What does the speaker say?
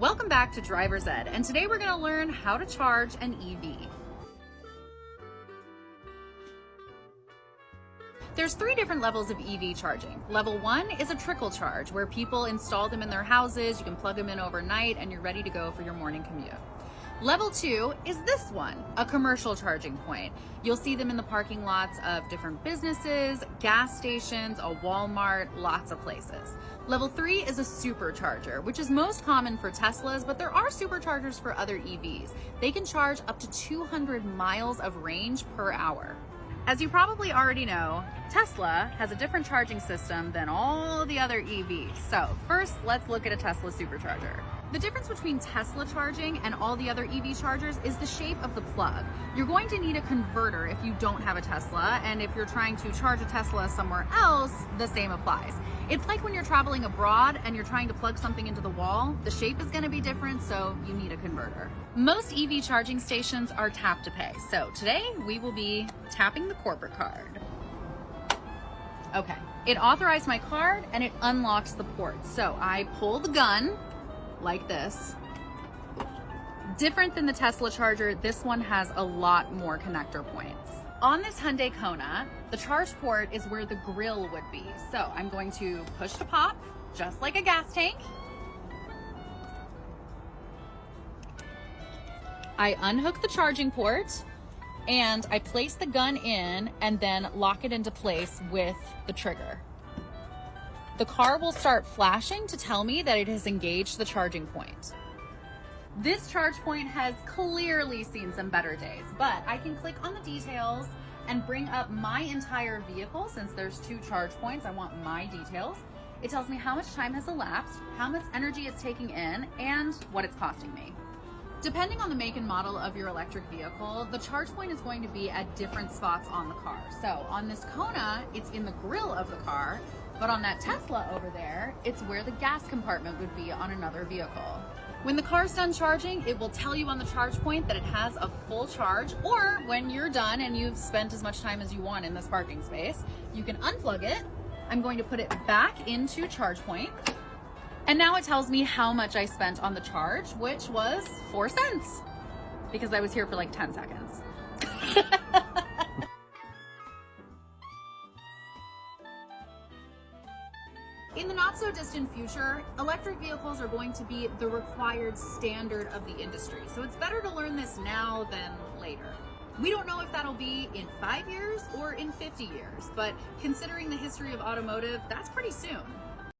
Welcome back to Driver's Ed, and today we're going to learn how to charge an EV. There's 3 different levels of EV charging. Level 1 is a trickle charge, where people install them in their houses, you can plug them in overnight, and you're ready to go for your morning commute. Level 2 is this one, a commercial charging point. You'll see them in the parking lots of different businesses, gas stations, a Walmart, lots of places. Level 3 is a supercharger, which is most common for Teslas, but there are superchargers for other EVs. They can charge up to 200 miles of range per hour. As you probably already know, Tesla has a different charging system than all the other EVs. So first, let's look at a Tesla supercharger. The difference between Tesla charging and all the other EV chargers is the shape of the plug. You're going to need a converter if you don't have a Tesla, and if you're trying to charge a Tesla somewhere else, the same applies. It's like when you're traveling abroad and you're trying to plug something into the wall, the shape is going to be different, so you need a converter. Most EV charging stations are tap to pay, so today we will be tapping the corporate card. Okay, it authorized my card and it unlocks the port. So I pull the gun like this. Different than the Tesla charger, this one has a lot more connector points. On this Hyundai Kona, the charge port is where the grill would be. So I'm going to push to pop, just like a gas tank. I unhook the charging port and I place the gun in and then lock it into place with the trigger. The car will start flashing to tell me that it has engaged the charging point. This charge point has clearly seen some better days, but I can click on the details and bring up my entire vehicle. Since there's 2 charge points, I want my details. It tells me how much time has elapsed, how much energy it's taking in, and what it's costing me. Depending on the make and model of your electric vehicle, the charge point is going to be at different spots on the car. So on this Kona, it's in the grill of the car, but on that Tesla over there, it's where the gas compartment would be on another vehicle. When the car's done charging, it will tell you on the charge point that it has a full charge, or when you're done and you've spent as much time as you want in this parking space, you can unplug it. I'm going to put it back into charge point. And now it tells me how much I spent on the charge, which was 4 cents, because I was here for like 10 seconds. In the not so distant future, electric vehicles are going to be the required standard of the industry. So it's better to learn this now than later. We don't know if that'll be in 5 years or in 50 years, but considering the history of automotive, that's pretty soon.